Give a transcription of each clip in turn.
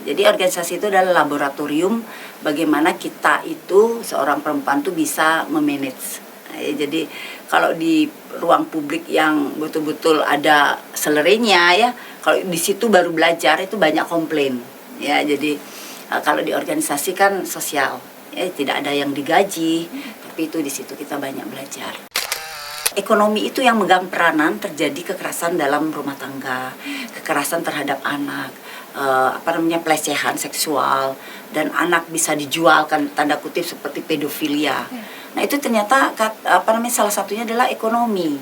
Jadi organisasi itu adalah laboratorium bagaimana kita itu seorang perempuan tuh bisa memanage. Jadi kalau di ruang publik yang betul-betul ada selerenya ya, kalau di situ baru belajar itu banyak komplain. Ya, jadi kalau di organisasi kan sosial, ya tidak ada yang digaji, tapi itu di situ kita banyak belajar. Ekonomi itu yang megang peranan terjadi kekerasan dalam rumah tangga, kekerasan terhadap anak, pelecehan seksual, dan anak bisa dijualkan tanda kutip seperti pedofilia. Nah itu ternyata salah satunya adalah ekonomi.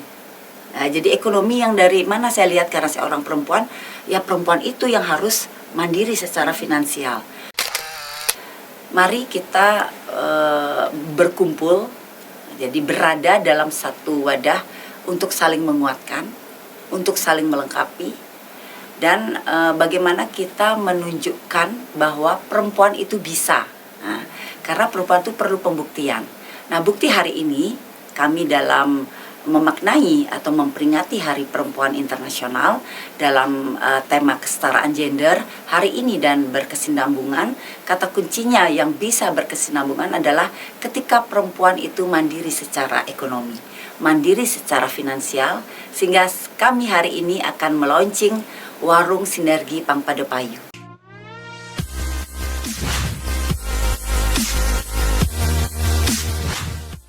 Nah, jadi ekonomi yang dari mana saya lihat karena saya orang perempuan, ya perempuan itu yang harus mandiri secara finansial. Mari kita berkumpul, jadi berada dalam satu wadah untuk saling menguatkan, untuk saling melengkapi, dan bagaimana kita menunjukkan bahwa perempuan itu bisa. Nah, karena perempuan itu perlu pembuktian. Nah, bukti hari ini kami dalam memaknai atau memperingati Hari Perempuan Internasional dalam tema kesetaraan gender hari ini dan berkesinambungan. Kata kuncinya yang bisa berkesinambungan adalah ketika perempuan itu mandiri secara ekonomi, mandiri secara finansial, sehingga kami hari ini akan melaunching Warung Sinergi Pangpadepayu.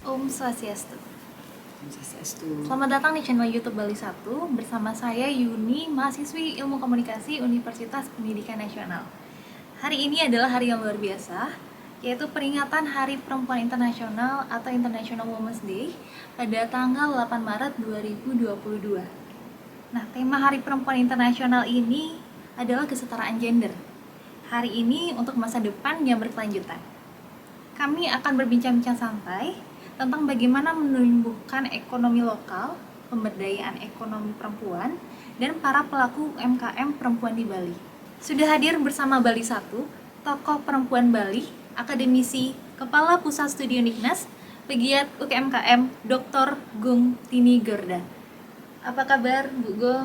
Om Swastiastu. Selamat datang di channel YouTube Bali 1 bersama saya Yuni, mahasiswi Ilmu Komunikasi Universitas Pendidikan Nasional. Hari ini adalah hari yang luar biasa, yaitu peringatan Hari Perempuan Internasional atau International Women's Day pada tanggal 8 Maret 2022. Nah, tema Hari Perempuan Internasional ini adalah kesetaraan gender. Hari ini untuk masa depan yang berkelanjutan. Kami akan berbincang-bincang santai tentang bagaimana menumbuhkan ekonomi lokal, pemberdayaan ekonomi perempuan, dan para pelaku UMKM perempuan di Bali. Sudah hadir bersama Bali 1, tokoh perempuan Bali, akademisi, Kepala Pusat Studi Uniknas, pegiat UMKM, Dr. Gung Tini Gerda. Apa kabar, Bu Go?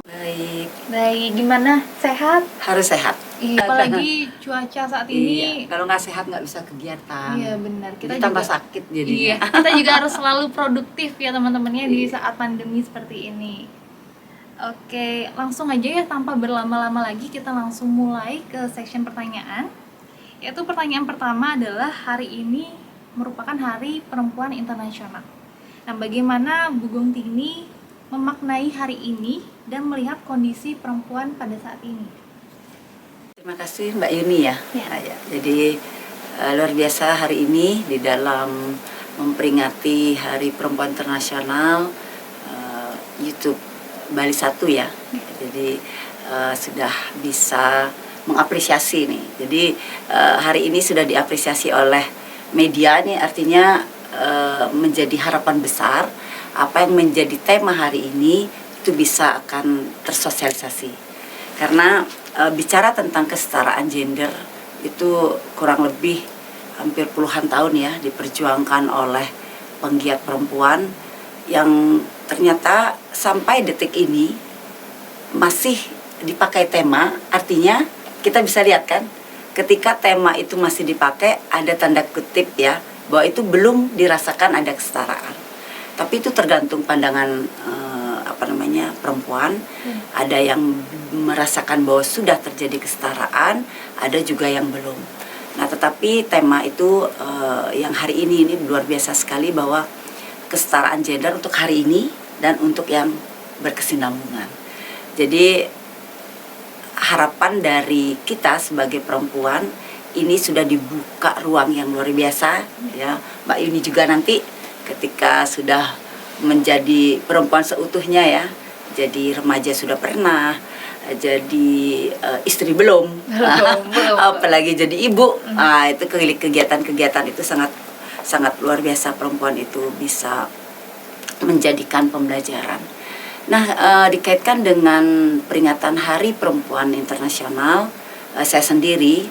Baik, gimana? Sehat? Harus sehat. Iya, apalagi cuaca saat ini. Iya, kalau nggak sehat nggak bisa kegiatan. Iya, benar. Kita tambah juga sakit jadinya. Iya, kita juga harus selalu produktif ya teman-temannya di saat pandemi seperti ini. Oke, langsung aja ya tanpa berlama-lama lagi kita langsung mulai ke section pertanyaan. Yaitu pertanyaan pertama adalah hari ini merupakan Hari Perempuan Internasional. Nah, bagaimana Bu Gung Tini memaknai hari ini dan melihat kondisi perempuan pada saat ini? Terima kasih Mbak Yuni ya. Jadi luar biasa hari ini di dalam memperingati Hari Perempuan Internasional YouTube Bali 1 ya. Jadi sudah bisa mengapresiasi nih. Jadi hari ini sudah diapresiasi oleh media nih, artinya menjadi harapan besar apa yang menjadi tema hari ini itu bisa akan tersosialisasi. Karena bicara tentang kesetaraan gender itu kurang lebih hampir puluhan tahun ya diperjuangkan oleh penggiat perempuan yang ternyata sampai detik ini masih dipakai tema. Artinya kita bisa lihat kan ketika tema itu masih dipakai ada tanda kutip ya bahwa itu belum dirasakan ada kesetaraan. Tapi itu tergantung pandangan perempuan. Ada yang merasakan bahwa sudah terjadi kesetaraan, ada juga yang belum. Nah, tetapi tema itu yang hari ini luar biasa sekali bahwa kesetaraan gender untuk hari ini dan untuk yang berkesinambungan. Jadi harapan dari kita sebagai perempuan ini sudah dibuka ruang yang luar biasa ya. Mbak Yuni juga nanti ketika sudah menjadi perempuan seutuhnya ya, jadi remaja sudah pernah, jadi istri belum. Apalagi jadi ibu. Itu kegiatan-kegiatan itu sangat luar biasa. Perempuan itu bisa menjadikan pembelajaran. Nah, dikaitkan dengan peringatan Hari Perempuan Internasional, saya sendiri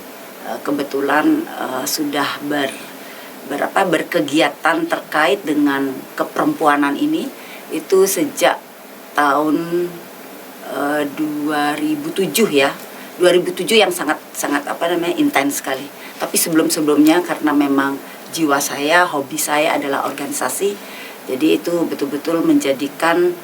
kebetulan sudah berkegiatan terkait dengan keperempuanan ini itu sejak tahun 2007 ya. 2007 yang sangat sangat intens sekali. Tapi sebelumnya karena memang jiwa saya, hobi saya adalah organisasi, jadi itu betul-betul menjadikan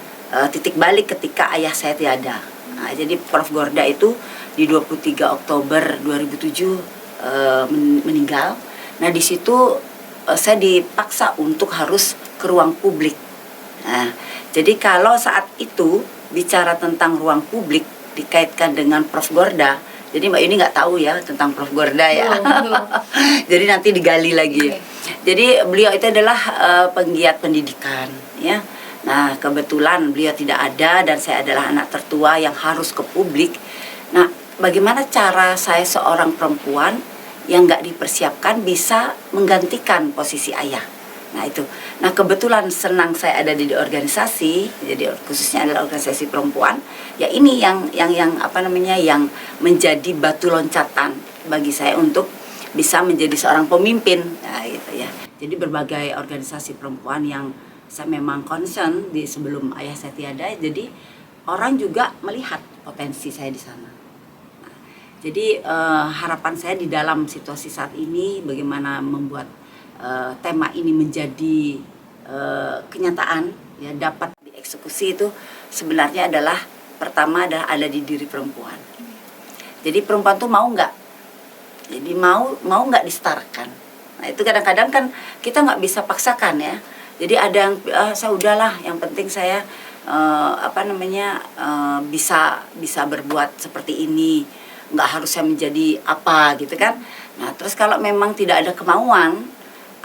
titik balik ketika ayah saya tiada. Nah, jadi Prof. Gorda itu di 23 Oktober 2007 meninggal. Nah, di situ saya dipaksa untuk harus ke ruang publik. Nah, jadi kalau saat itu bicara tentang ruang publik dikaitkan dengan Prof. Gorda, jadi Mbak Yuni nggak tahu ya tentang Prof. Gorda ya. Jadi nanti digali lagi. Okay. Jadi beliau itu adalah penggiat pendidikan, ya. Nah, kebetulan beliau tidak ada dan saya adalah anak tertua yang harus ke publik. Nah, bagaimana cara saya seorang perempuan yang nggak dipersiapkan bisa menggantikan posisi ayah? Nah itu. Nah kebetulan senang saya ada di organisasi, jadi khususnya adalah organisasi perempuan. Ya ini yang menjadi batu loncatan bagi saya untuk bisa menjadi seorang pemimpin. Nah, gitu ya. Jadi berbagai organisasi perempuan yang saya memang concern di sebelum ayah saya tiada, jadi orang juga melihat potensi saya di sana. Nah, jadi harapan saya di dalam situasi saat ini bagaimana membuat tema ini menjadi kenyataan, ya dapat dieksekusi, itu sebenarnya adalah pertama adalah ada di diri perempuan. Jadi perempuan tuh mau nggak? Jadi mau nggak disetarakan. Nah itu kadang-kadang kan kita nggak bisa paksakan ya. Jadi ada yang saya udahlah, yang penting saya bisa berbuat seperti ini, nggak harus saya menjadi apa gitu kan. Nah terus kalau memang tidak ada kemauan,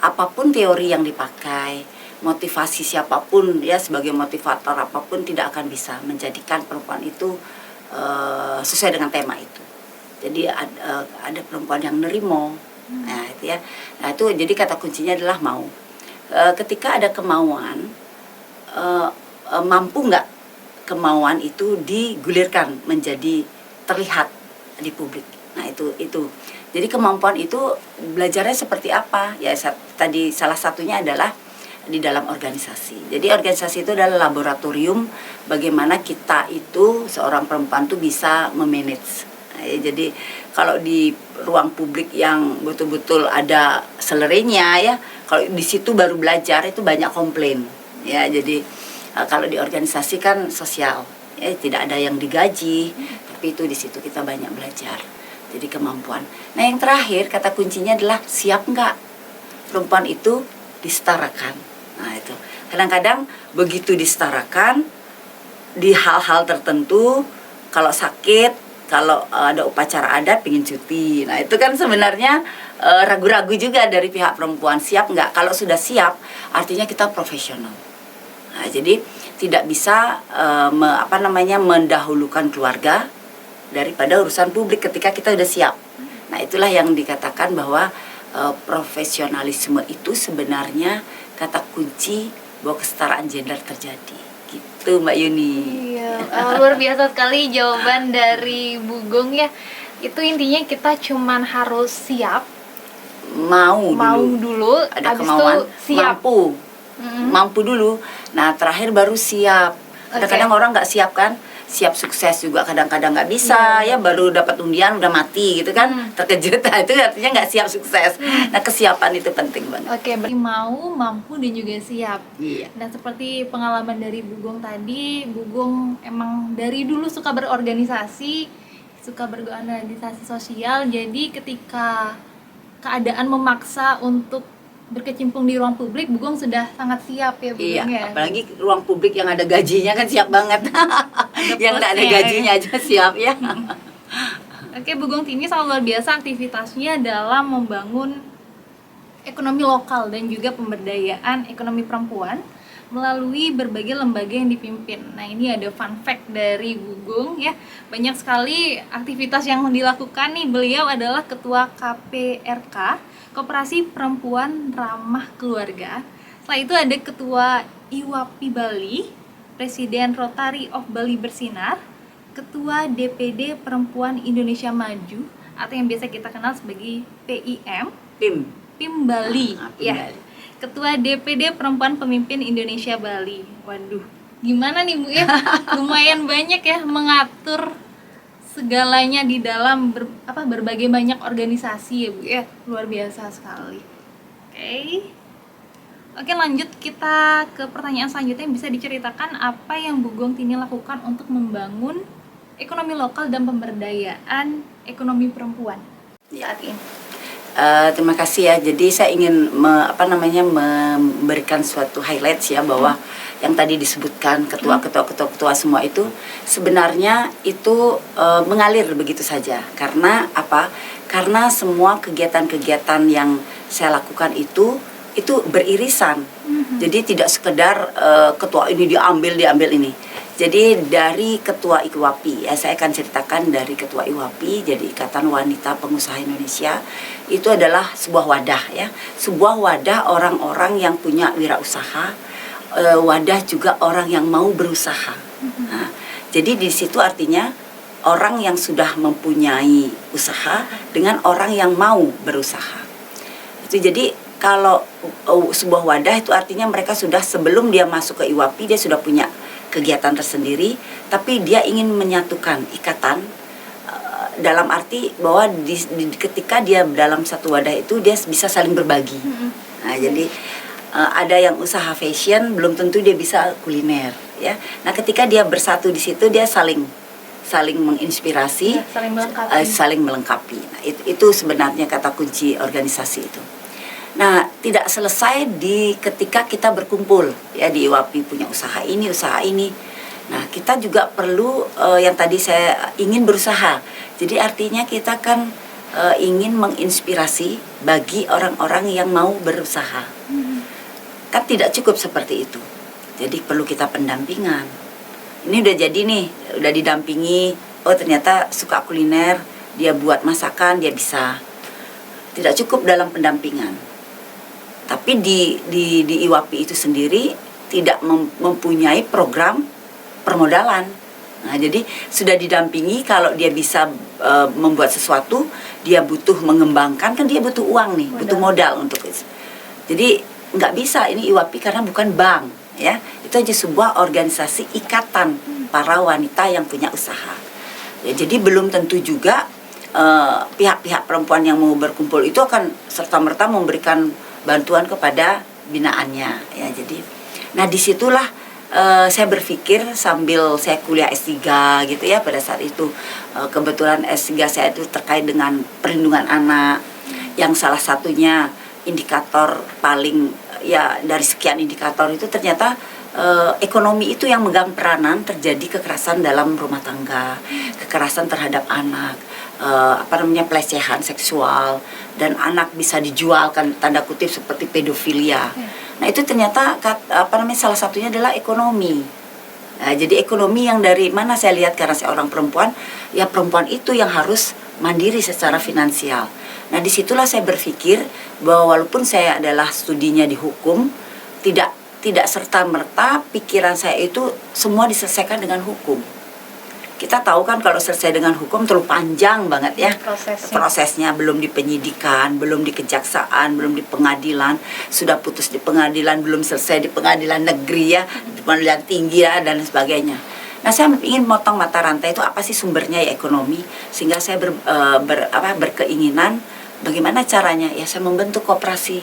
apapun teori yang dipakai, motivasi siapapun ya sebagai motivator apapun tidak akan bisa menjadikan perempuan itu sesuai dengan tema itu. Jadi ada perempuan yang nerimo, nah itu ya. Nah itu jadi kata kuncinya adalah mau. Ketika ada kemauan, mampu nggak kemauan itu digulirkan menjadi terlihat di publik. Nah itu. Jadi kemampuan itu belajarnya seperti apa? Ya tadi salah satunya adalah di dalam organisasi. Jadi organisasi itu adalah laboratorium bagaimana kita itu seorang perempuan tuh bisa memanage. Nah, jadi kalau di ruang publik yang betul-betul ada selerenya ya, kalau di situ baru belajar itu banyak komplain. Ya jadi kalau di organisasi kan sosial, ya tidak ada yang digaji, tapi itu di situ kita banyak belajar. Jadi kemampuan. Nah yang terakhir kata kuncinya adalah siap nggak perempuan itu disetarakan. Nah itu kadang-kadang begitu disetarakan di hal-hal tertentu, kalau sakit, kalau ada upacara adat pingin cuti. Nah itu kan sebenarnya ragu-ragu juga dari pihak perempuan, siap nggak? Kalau sudah siap artinya kita profesional. Nah, jadi tidak bisa mendahulukan keluarga daripada urusan publik ketika kita udah siap. Nah itulah yang dikatakan bahwa profesionalisme itu sebenarnya kata kunci bahwa kesetaraan gender terjadi. Gitu Mbak Yuni. Iya, luar biasa sekali jawaban dari Bu Gong ya. Itu intinya kita cuman harus siap, mau dulu ada kemauan, siap. mampu dulu. Nah terakhir baru siap. Kadang-kadang orang nggak siap kan, siap sukses juga kadang-kadang nggak bisa, ya baru dapat undian udah mati gitu kan, terkejut. Nah, itu artinya nggak siap sukses. Nah kesiapan itu penting banget. Oke, berarti mau, mampu dan juga siap. Iya. Nah seperti pengalaman dari Bu Gong tadi, Bu Gong emang dari dulu suka berorganisasi, suka berorganisasi sosial. Jadi ketika keadaan memaksa untuk berkecimpung di ruang publik, Bu Gong sudah sangat siap ya Bu Gong ya. Apalagi ruang publik yang ada gajinya kan siap banget. Yang nggak ada gajinya aja siap ya. Oke, Bu Gong Tini sangat luar biasa aktivitasnya dalam membangun ekonomi lokal dan juga pemberdayaan ekonomi perempuan melalui berbagai lembaga yang dipimpin. Nah ini ada fun fact dari Bu Gong ya, banyak sekali aktivitas yang dilakukan nih. Beliau adalah Ketua KPRK, Koperasi Perempuan Ramah Keluarga. Setelah itu ada Ketua IWAPI Bali, Presiden Rotary of Bali Bersinar, Ketua DPD Perempuan Indonesia Maju atau yang biasa kita kenal sebagai PIM Bali ya. Ketua DPD Perempuan Pemimpin Indonesia Bali. Waduh, gimana nih Bu ya? Lumayan banyak ya mengatur segalanya di dalam berbagai banyak organisasi ya Bu ya, luar biasa sekali. Oke, lanjut kita ke pertanyaan selanjutnya. Bisa diceritakan apa yang Bu Gongtini lakukan untuk membangun ekonomi lokal dan pemberdayaan ekonomi perempuan saat ini? Terima kasih ya. Jadi saya ingin memberikan suatu highlights ya, bahwa yang tadi disebutkan ketua semua itu sebenarnya itu mengalir begitu saja. Karena apa? Karena semua kegiatan-kegiatan yang saya lakukan itu beririsan. Jadi tidak sekedar ketua ini diambil ini. Jadi dari ketua IWAPI, ya saya akan ceritakan dari ketua IWAPI, jadi Ikatan Wanita Pengusaha Indonesia, itu adalah sebuah wadah ya, sebuah wadah orang-orang yang punya wirausaha, wadah juga orang yang mau berusaha. Nah, jadi di situ artinya orang yang sudah mempunyai usaha dengan orang yang mau berusaha. Itu jadi kalau sebuah wadah itu artinya mereka sudah, sebelum dia masuk ke IWAPI, dia sudah punya kegiatan tersendiri, tapi dia ingin menyatukan ikatan dalam arti bahwa ketika dia dalam satu wadah itu dia bisa saling berbagi. Nah, jadi ada yang usaha fashion, belum tentu dia bisa kuliner ya. Nah, ketika dia bersatu di situ, dia saling menginspirasi, ya, saling melengkapi. Nah, itu sebenarnya kata kunci organisasi itu. Nah, tidak selesai ketika kita berkumpul ya di IWAPI, punya usaha ini. Nah, kita juga perlu yang tadi saya ingin berusaha. Jadi artinya kita kan ingin menginspirasi bagi orang-orang yang mau berusaha. Kan tidak cukup seperti itu. Jadi perlu kita pendampingan. Ini udah jadi nih, udah didampingi. Oh, ternyata suka kuliner, dia buat masakan, dia bisa. Tidak cukup dalam pendampingan. Tapi di IWAPI itu sendiri tidak mempunyai program permodalan. Nah, jadi sudah didampingi, kalau dia bisa membuat sesuatu, dia butuh mengembangkan, kan dia butuh uang nih, butuh modal untuk itu. Jadi nggak bisa ini IWAPI karena bukan bank ya. Itu aja sebuah organisasi ikatan para wanita yang punya usaha. Ya, jadi belum tentu juga pihak-pihak perempuan yang mau berkumpul itu akan serta-merta memberikan bantuan kepada binaannya ya. Jadi nah disitulah saya berpikir sambil saya kuliah S3 gitu ya, pada saat itu kebetulan S3 saya itu terkait dengan perlindungan anak, yang salah satunya indikator paling ya, dari sekian indikator itu ternyata ekonomi itu yang megang peranan terjadi kekerasan dalam rumah tangga, kekerasan terhadap anak, pelecehan seksual, dan anak bisa dijualkan tanda kutip seperti pedofilia. Nah, itu ternyata salah satunya adalah ekonomi. Nah, jadi ekonomi yang dari mana saya lihat, karena saya orang perempuan, ya perempuan itu yang harus mandiri secara finansial. Nah, disitulah saya berpikir bahwa walaupun saya adalah studinya di hukum, tidak serta-merta pikiran saya itu semua diselesaikan dengan hukum. Kita tahu kan kalau selesai dengan hukum terlalu panjang banget ya prosesnya, belum di penyidikan, belum di kejaksaan, belum di pengadilan, sudah putus di pengadilan, belum selesai di pengadilan negeri ya, di pengadilan tinggi ya, dan sebagainya. Nah, saya ingin motong mata rantai itu apa sih sumbernya, ya ekonomi, sehingga saya berkeinginan bagaimana caranya ya saya membentuk koperasi.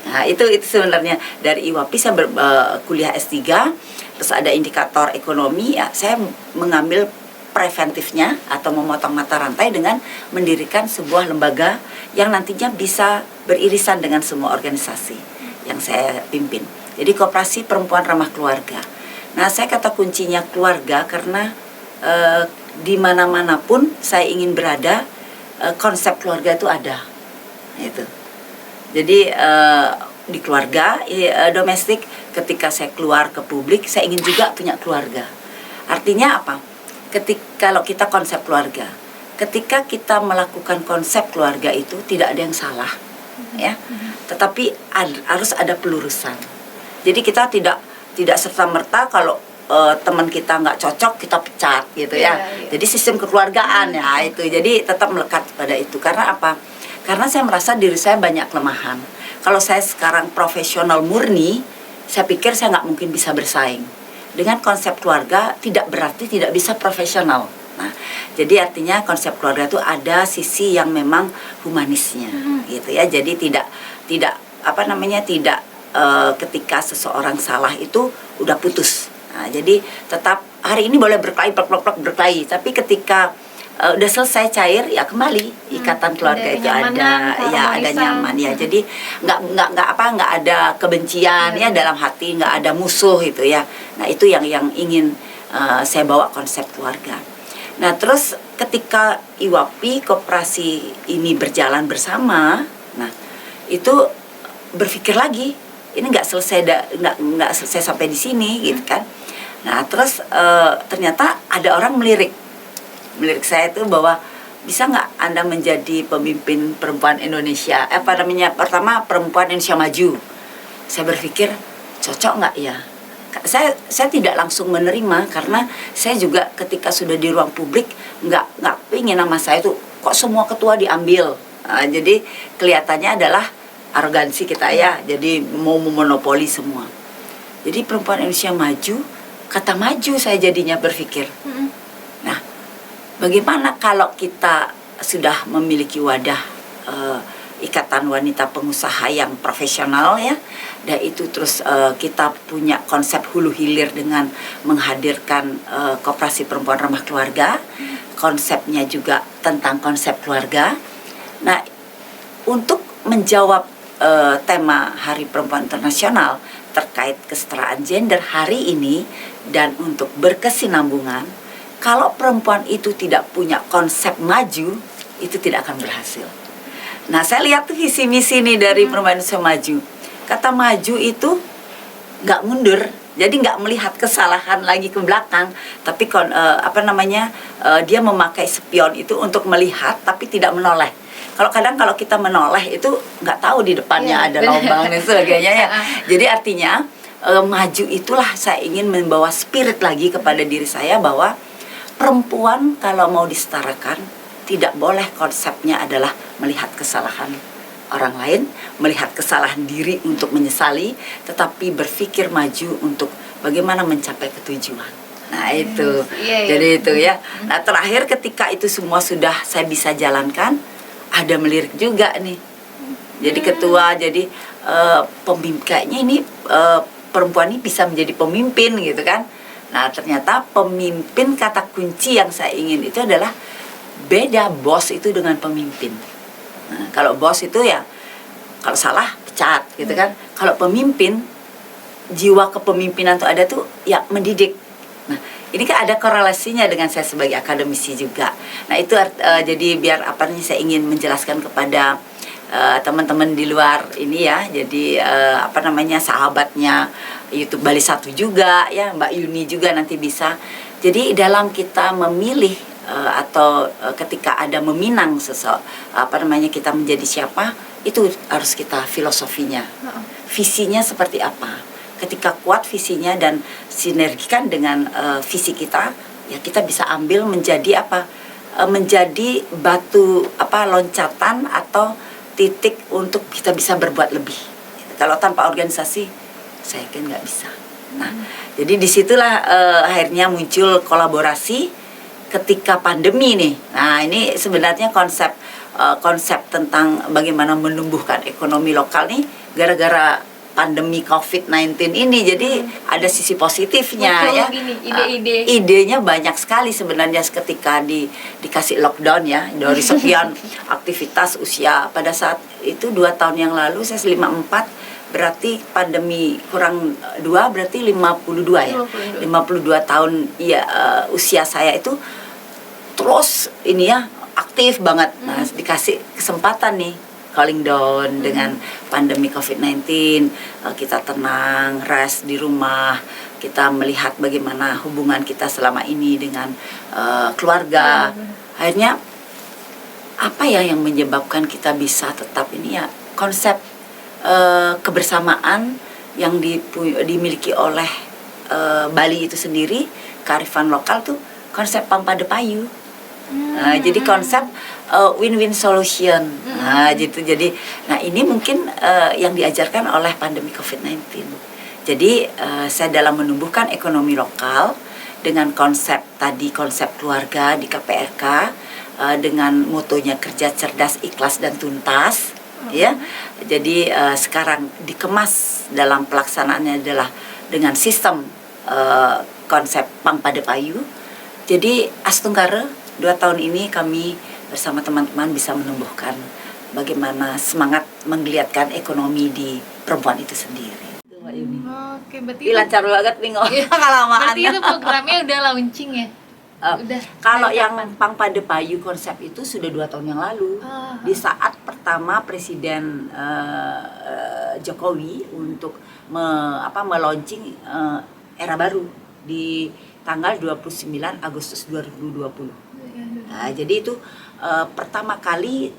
Nah, itu sebenarnya dari IWAPI saya kuliah S3, terus ada indikator ekonomi ya, saya mengambil preventifnya atau memotong mata rantai dengan mendirikan sebuah lembaga yang nantinya bisa beririsan dengan semua organisasi yang saya pimpin. Jadi Koperasi Perempuan Ramah Keluarga. Nah, saya kata kuncinya keluarga karena di mana-mana pun saya ingin berada, konsep keluarga itu ada. Itu. Jadi di keluarga domestik, ketika saya keluar ke publik, saya ingin juga punya keluarga. Artinya apa? Kalau kita konsep keluarga, ketika kita melakukan konsep keluarga itu tidak ada yang salah, ya. Tetapi harus ada pelurusan. Jadi kita tidak serta-merta kalau teman kita nggak cocok kita pecat gitu ya. Jadi sistem kekeluargaan ya itu. Jadi tetap melekat pada itu. Karena apa? Karena saya merasa diri saya banyak kelemahan. Kalau saya sekarang profesional murni, saya pikir saya nggak mungkin bisa bersaing. Dengan konsep keluarga tidak berarti tidak bisa profesional. Nah, jadi artinya konsep keluarga itu ada sisi yang memang humanisnya, gitu ya. Jadi tidak apa namanya tidak ketika seseorang salah itu udah putus. Nah, jadi tetap hari ini boleh berkelahi, berkelahi, tapi ketika udah selesai cair ya kembali ikatan keluarga itu ada, ya ada nyaman ya. Jadi nggak ada kebencian ya dalam hati, nggak ada musuh itu ya. Nah itu yang ingin saya bawa konsep keluarga. Nah terus ketika IWAPI koperasi ini berjalan bersama, nah itu berpikir lagi ini nggak selesai nggak selesai sampai di sini gitu kan. Nah terus ternyata ada orang melirik saya itu bahwa bisa nggak Anda menjadi pemimpin perempuan Indonesia, pertama perempuan Indonesia maju. Saya berpikir cocok nggak ya. Saya tidak langsung menerima karena saya juga ketika sudah di ruang publik nggak pengen nama saya itu kok semua ketua diambil. Jadi kelihatannya adalah arogansi kita ya, jadi mau memonopoli semua. Jadi perempuan Indonesia maju, kata maju saya jadinya berpikir. Nah, bagaimana kalau kita sudah memiliki wadah ikatan wanita pengusaha yang profesional ya, dan itu terus kita punya konsep hulu hilir dengan menghadirkan koperasi perempuan ramah keluarga, konsepnya juga tentang konsep keluarga. Nah, untuk menjawab tema Hari Perempuan Internasional terkait kesetaraan gender hari ini dan untuk berkesinambungan, kalau perempuan itu tidak punya konsep maju, itu tidak akan berhasil. Nah, saya lihat tuh visi misi nih dari Perempuan Indonesia Maju. Kata maju itu nggak mundur, jadi nggak melihat kesalahan lagi ke belakang, tapi dia memakai spion itu untuk melihat, tapi tidak menoleh. Kalau kita menoleh itu nggak tahu di depannya ada lubang dan sebagainya ya. Jadi artinya maju itulah saya ingin membawa spirit lagi kepada diri saya bahwa perempuan kalau mau disetarakan tidak boleh konsepnya adalah melihat kesalahan orang lain, melihat kesalahan diri untuk menyesali, tetapi berpikir maju untuk bagaimana mencapai ketujuan. Nah itu, jadi itu ya. Nah terakhir ketika itu semua sudah saya bisa jalankan, ada melirik juga nih. Jadi ketua, jadi pemimpin, kayaknya ini perempuan ini bisa menjadi pemimpin gitu kan. Nah ternyata pemimpin, kata kunci yang saya ingin itu adalah beda bos itu dengan pemimpin. Nah, kalau bos itu ya kalau salah pecat gitu kan. Kalau pemimpin, jiwa kepemimpinan tuh ada tuh ya mendidik. Nah ini kan ada korelasinya dengan saya sebagai akademisi juga. Nah itu jadi biar saya ingin menjelaskan kepada teman-teman di luar ini ya. Jadi sahabatnya YouTube Bali 1 juga ya, Mbak Yuni juga nanti bisa. Jadi dalam kita memilih ketika ada meminang kita menjadi siapa, itu harus kita filosofinya, visinya seperti apa. Ketika kuat visinya dan sinergikan dengan visi kita, ya kita bisa ambil menjadi menjadi batu loncatan atau titik untuk kita bisa berbuat lebih. Kalau tanpa organisasi, saya kan nggak bisa. Nah, jadi disitulah akhirnya muncul kolaborasi. Ketika pandemi nih, nah ini sebenarnya konsep tentang bagaimana menumbuhkan ekonomi lokal nih gara-gara pandemi COVID-19 ini, jadi ada sisi positifnya ya. Idenya banyak sekali sebenarnya ketika dikasih lockdown ya, dari sekian aktivitas usia pada saat itu 2 tahun yang lalu saya 54, berarti pandemi kurang 2 berarti 52 ya. 52 tahun ya usia saya itu terus ini ya aktif banget. Nah, dikasih kesempatan nih calling down dengan pandemi COVID-19, kita tenang, rest di rumah, kita melihat bagaimana hubungan kita selama ini dengan keluarga. Akhirnya apa ya yang menyebabkan kita bisa tetap ini ya, konsep kebersamaan yang dimiliki oleh Bali itu sendiri, kearifan lokal tuh konsep Pampada Payu. Jadi konsep win-win solution. Jadi ini mungkin yang diajarkan oleh pandemi COVID-19. Jadi saya dalam menumbuhkan ekonomi lokal dengan konsep tadi, konsep keluarga di KPRK, dengan motonya kerja cerdas, ikhlas dan tuntas, ya. Jadi sekarang dikemas dalam pelaksanaannya adalah dengan sistem konsep Pang Pada Payu. Jadi Astunggara 2 tahun ini kami bersama teman-teman bisa menumbuhkan bagaimana semangat menggeliatkan ekonomi di perempuan itu sendiri. Oke, berarti lancar banget nih kelamaan. berarti itu programnya udah launching ya? Udah. Kalau yang Pang Pada Payu konsep itu sudah 2 tahun yang lalu, di saat pertama Presiden Jokowi untuk meluncing era baru di tanggal 29 Agustus 2020. Nah, jadi itu pertama kali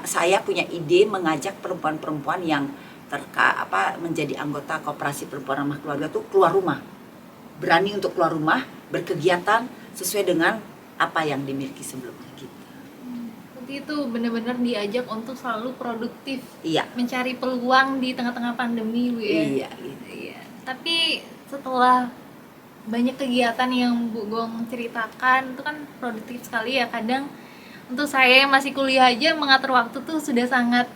saya punya ide mengajak perempuan-perempuan yang menjadi anggota koperasi perempuan ramah keluarga tuh keluar rumah, berani untuk keluar rumah, berkegiatan sesuai dengan apa yang dimiliki sebelumnya gitu. Berarti itu benar-benar diajak untuk selalu produktif, Iya. mencari peluang di tengah-tengah pandemi, Bu ya. Iya, gitu. Iya. Tapi setelah banyak kegiatan yang Bu Gong ceritakan itu kan produktif sekali ya. Kadang untuk saya yang masih kuliah aja mengatur waktu tuh sudah sangat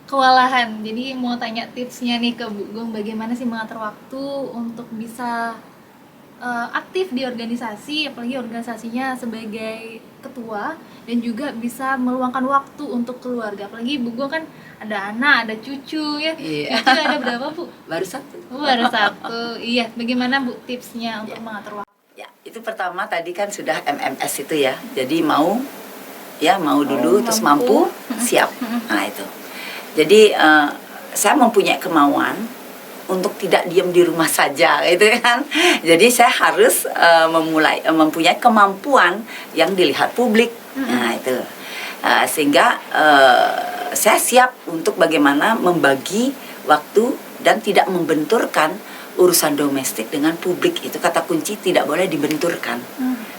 kewalahan. Jadi mau tanya tipsnya nih ke Bu Gong, bagaimana sih mengatur waktu untuk bisa aktif di organisasi, apalagi organisasinya sebagai ketua, dan juga bisa meluangkan waktu untuk keluarga. Apalagi Bu Gong kan ada anak, ada cucu ya. Iya. Itu ada berapa, Bu? Baru 1. Baru 1. Iya, bagaimana Bu tipsnya untuk mengatur waktu? Ya, itu pertama tadi kan sudah MMS itu ya. Jadi mau dulu, terus mampu, siap. Nah itu. Jadi saya mempunyai kemauan untuk tidak diam di rumah saja, gitu kan. Jadi saya harus mempunyai kemampuan yang dilihat publik. Nah itu, sehingga saya siap untuk bagaimana membagi waktu dan tidak membenturkan urusan domestik dengan publik. Itu kata kunci, tidak boleh dibenturkan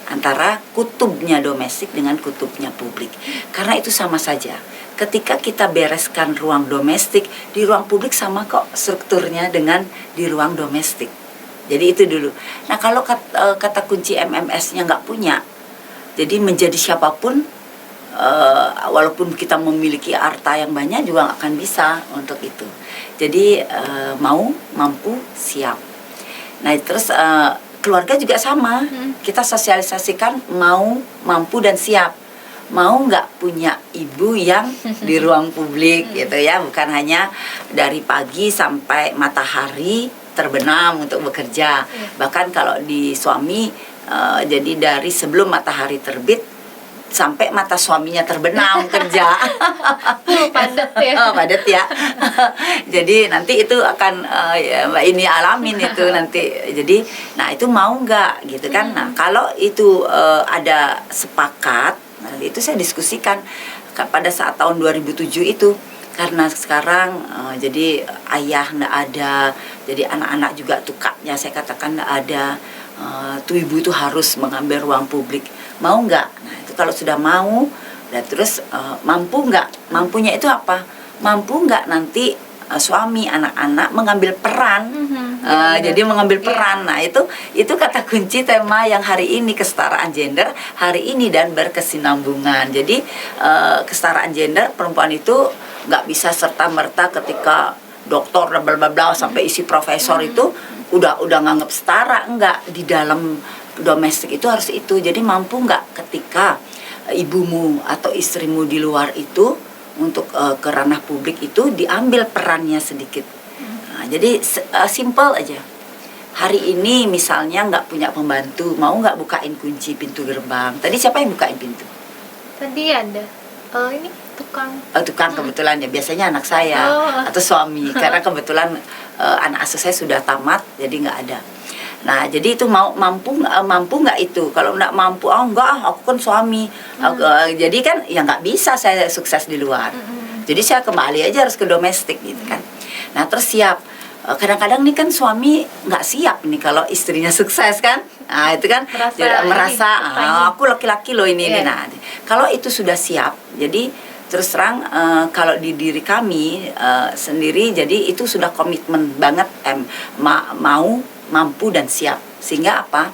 antara kutubnya domestik dengan kutubnya publik, karena itu sama saja. Ketika kita bereskan ruang domestik, di ruang publik sama kok strukturnya dengan di ruang domestik. Jadi itu dulu. Nah kalau kata kunci MMS-nya nggak punya, jadi menjadi siapapun, walaupun kita memiliki harta yang banyak juga nggak akan bisa untuk itu. Jadi mau, mampu, siap. Nah terus keluarga juga sama, kita sosialisasikan mau, mampu, dan siap. Mau nggak punya ibu yang di ruang publik gitu ya, bukan hanya dari pagi sampai matahari terbenam untuk bekerja. Bahkan kalau di suami, jadi dari sebelum matahari terbit sampai mata suaminya terbenam kerja. Padat ya. Padat ya. Jadi nanti itu akan Mbak ini alamin itu nanti. Jadi nah itu mau nggak gitu kan. Nah kalau itu ada sepakat, nah, itu saya diskusikan pada saat tahun 2007 itu, karena sekarang jadi ayah nggak ada, jadi anak-anak juga tukaknya saya katakan nggak ada, tuh ibu itu harus mengambil ruang publik. Mau nggak? Nah itu kalau sudah mau, dan terus mampu nggak? Mampunya itu apa? Mampu nggak nanti suami, anak-anak mengambil peran, jadi mengambil peran. Nah itu kata kunci tema yang hari ini, kesetaraan gender hari ini dan berkesinambungan. Jadi kesetaraan gender, perempuan itu nggak bisa serta merta ketika doktor bla bla bla sampai isi profesor itu udah nganggap setara. Enggak, di dalam domestik itu harus itu. Jadi mampu nggak ketika ibumu atau istrimu di luar itu untuk ke ranah publik itu diambil perannya sedikit. Nah, jadi simple aja. Hari ini misalnya nggak punya pembantu, mau nggak bukain kunci pintu gerbang? Tadi siapa yang bukain pintu? Tadi ada ini tukang. Tukang kebetulan ya, biasanya anak saya atau suami, karena kebetulan anak asuh saya sudah tamat, jadi nggak ada. Nah jadi itu mampu nggak itu? Kalau nggak mampu, enggak, aku kan suami. Jadi kan ya nggak bisa saya sukses di luar. Jadi saya kembali aja harus ke domestik gitu kan. Nah terus siap. Kadang-kadang nih kan suami nggak siap nih kalau istrinya sukses kan. Nah itu kan merasa aku laki-laki loh ini. Nah kalau itu sudah siap, jadi terus terang kalau di diri kami sendiri, jadi itu sudah komitmen banget, mau, mampu, dan siap. Sehingga apa?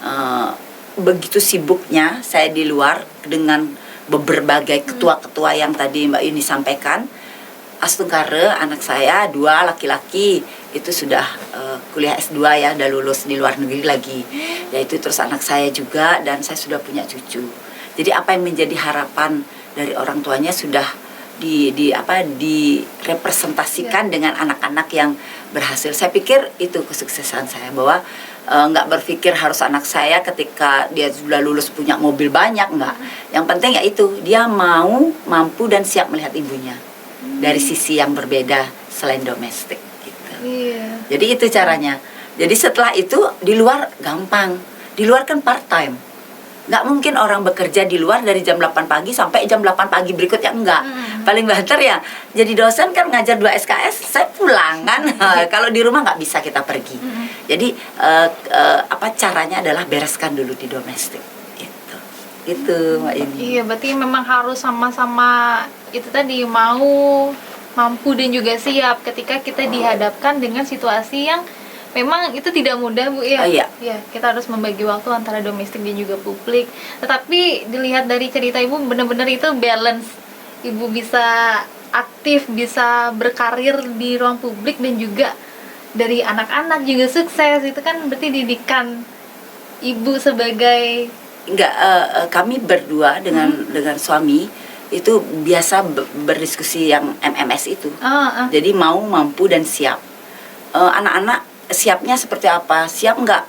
uh, begitu sibuknya saya di luar dengan berbagai ketua-ketua yang tadi Mbak Yuni sampaikan. Astungkare anak saya 2 laki-laki itu sudah kuliah S2 ya, udah lulus di luar negeri lagi. Yaitu terus anak saya juga, dan saya sudah punya cucu. Jadi apa yang menjadi harapan dari orang tuanya sudah direpresentasikan dengan anak-anak yang berhasil. Saya pikir itu kesuksesan saya, bahwa nggak berpikir harus anak saya ketika dia sudah lulus punya mobil banyak, nggak. Yang penting ya itu, dia mau, mampu dan siap melihat ibunya dari sisi yang berbeda selain domestik gitu. Jadi itu caranya. Jadi setelah itu di luar gampang. Di luar kan part time. Nggak mungkin orang bekerja di luar dari jam 8 pagi sampai jam 8 pagi berikutnya, enggak. Paling banter ya jadi dosen kan, ngajar 2 SKS, saya pulang kan. Kalau di rumah nggak bisa kita pergi. Jadi caranya adalah bereskan dulu di domestik gitu Mbak Ini. Iya, berarti memang harus sama-sama itu tadi, mau, mampu dan juga siap ketika kita dihadapkan dengan situasi yang memang itu tidak mudah, Bu ya. Iya. Ya, kita harus membagi waktu antara domestik dan juga publik. Tetapi dilihat dari cerita Ibu, benar-benar itu balance. Ibu bisa aktif, bisa berkarir di ruang publik, dan juga dari anak-anak juga sukses. Itu kan berarti didikan Ibu sebagai kami berdua dengan suami itu biasa berdiskusi yang MMS itu. Jadi mau, mampu dan siap. Anak-anak siapnya seperti apa? Siap nggak?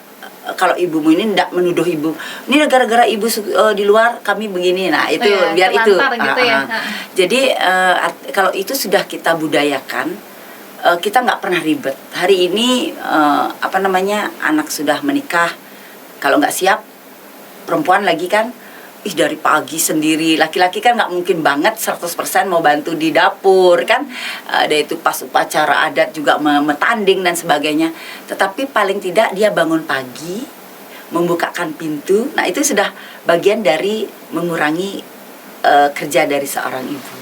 Kalau ibumu ini tidak menuduh ibu, ini gara-gara ibu di luar kami begini. Nah itu biar itu. Gitu ya. Jadi kalau itu sudah kita budayakan, kita nggak pernah ribet. Hari ini anak sudah menikah, kalau nggak siap, perempuan lagi kan, dari pagi sendiri. Laki-laki kan nggak mungkin banget 100% mau bantu di dapur kan. Ada itu pas upacara adat juga metanding dan sebagainya. Tetapi paling tidak dia bangun pagi, membukakan pintu. Nah itu sudah bagian dari mengurangi kerja dari seorang ibu.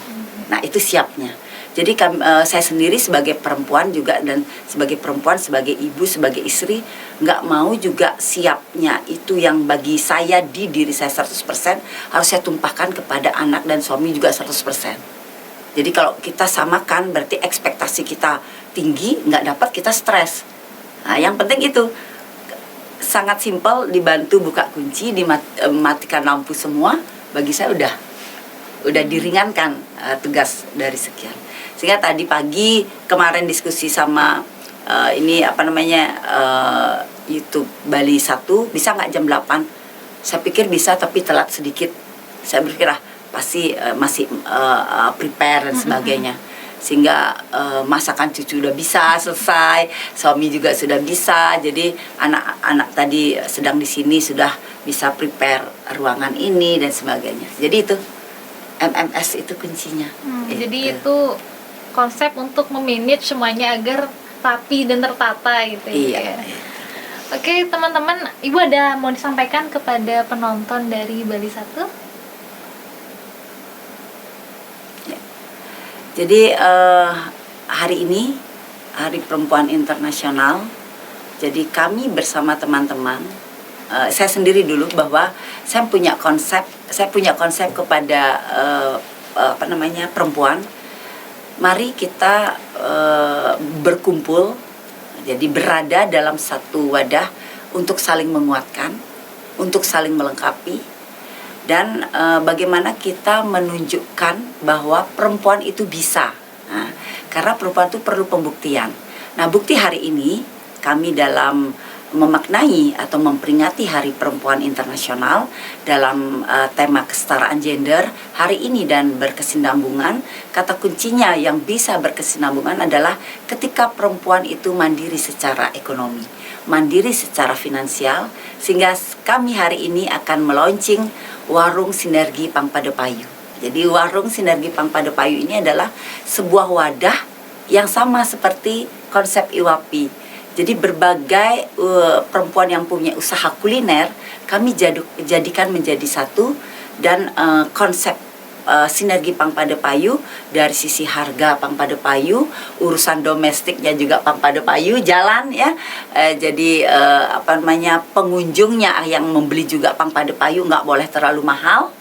Nah itu siapnya. Jadi saya sendiri sebagai perempuan juga, dan sebagai perempuan, sebagai ibu, sebagai istri, nggak mau juga siapnya itu yang bagi saya di diri saya 100% harus saya tumpahkan kepada anak dan suami juga 100%. Jadi kalau kita samakan berarti ekspektasi kita tinggi, nggak dapat kita stres. Nah yang penting itu sangat simpel, dibantu buka kunci, dimatikan lampu semua, bagi saya udah diringankan tugas dari sekian. Sehingga tadi pagi kemarin diskusi sama YouTube Bali 1, bisa nggak jam 8? Saya pikir bisa, tapi telat sedikit. Saya berpikir pasti masih prepare dan sebagainya. Sehingga masakan cucu udah bisa selesai, suami juga sudah bisa. Jadi anak-anak tadi sedang di sini sudah bisa prepare ruangan ini dan sebagainya. Jadi itu MMS itu kuncinya. Jadi itu konsep untuk memanage semuanya agar rapi dan tertata gitu ya. Oke teman-teman, Ibu ada mau disampaikan kepada penonton dari Bali 1? Ya. Jadi hari ini Hari Perempuan Internasional. Jadi kami bersama teman-teman, saya sendiri dulu, bahwa saya punya konsep kepada perempuan. Mari kita berkumpul, jadi berada dalam satu wadah untuk saling menguatkan, untuk saling melengkapi, dan bagaimana kita menunjukkan bahwa perempuan itu bisa. Nah, karena perempuan itu perlu pembuktian. Nah, bukti hari ini kami dalam memaknai atau memperingati Hari Perempuan Internasional dalam tema kesetaraan gender hari ini dan berkesinambungan. Kata kuncinya yang bisa berkesinambungan adalah ketika perempuan itu mandiri secara ekonomi, mandiri secara finansial, sehingga kami hari ini akan meluncing Warung Sinergi Pangpadepayu. Jadi Warung Sinergi Pangpadepayu ini adalah sebuah wadah yang sama seperti konsep IWAPI. Jadi berbagai perempuan yang punya usaha kuliner kami jadikan menjadi satu, dan konsep sinergi Pangpada Payu dari sisi harga Pangpada Payu, urusan domestiknya juga Pangpada Payu jalan ya. Jadi pengunjungnya yang membeli juga Pangpada Payu nggak boleh terlalu mahal.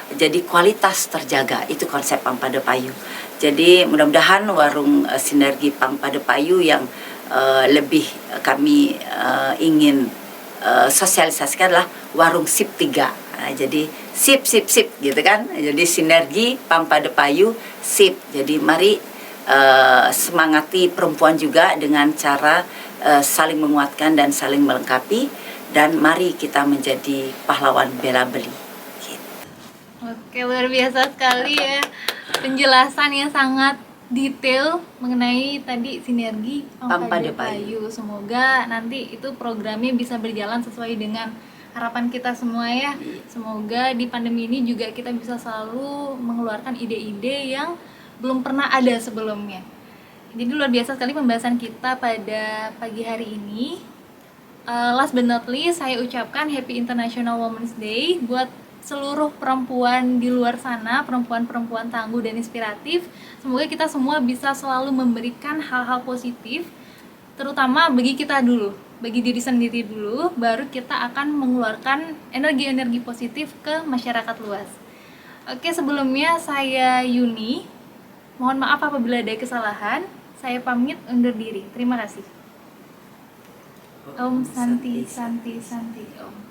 Jadi kualitas terjaga, itu konsep Pangpada Payu. Jadi mudah-mudahan warung sinergi Pangpada Payu yang lebih kami ingin sosialisasikan adalah warung SIP 3. Nah, jadi sip gitu kan. Jadi sinergi Pangpada Payu sip. Jadi mari semangati perempuan juga dengan cara saling menguatkan dan saling melengkapi, dan mari kita menjadi pahlawan bela beli. Gitu. Oke, luar biasa sekali ya penjelasan yang sangat detail mengenai tadi sinergi Pangpada Payu. Semoga nanti itu programnya bisa berjalan sesuai dengan harapan kita semua ya. Semoga di pandemi ini juga kita bisa selalu mengeluarkan ide-ide yang belum pernah ada sebelumnya. Jadi luar biasa sekali pembahasan kita pada pagi hari ini. Last but not least, saya ucapkan Happy International Women's Day buat seluruh perempuan di luar sana, perempuan-perempuan tangguh dan inspiratif. Semoga kita semua bisa selalu memberikan hal-hal positif, terutama bagi kita dulu, bagi diri sendiri dulu, baru kita akan mengeluarkan energi-energi positif ke masyarakat luas. Oke, sebelumnya saya Yuni, mohon maaf apabila ada kesalahan. Saya pamit undur diri. Terima kasih. Om Santi Santi Santi Om.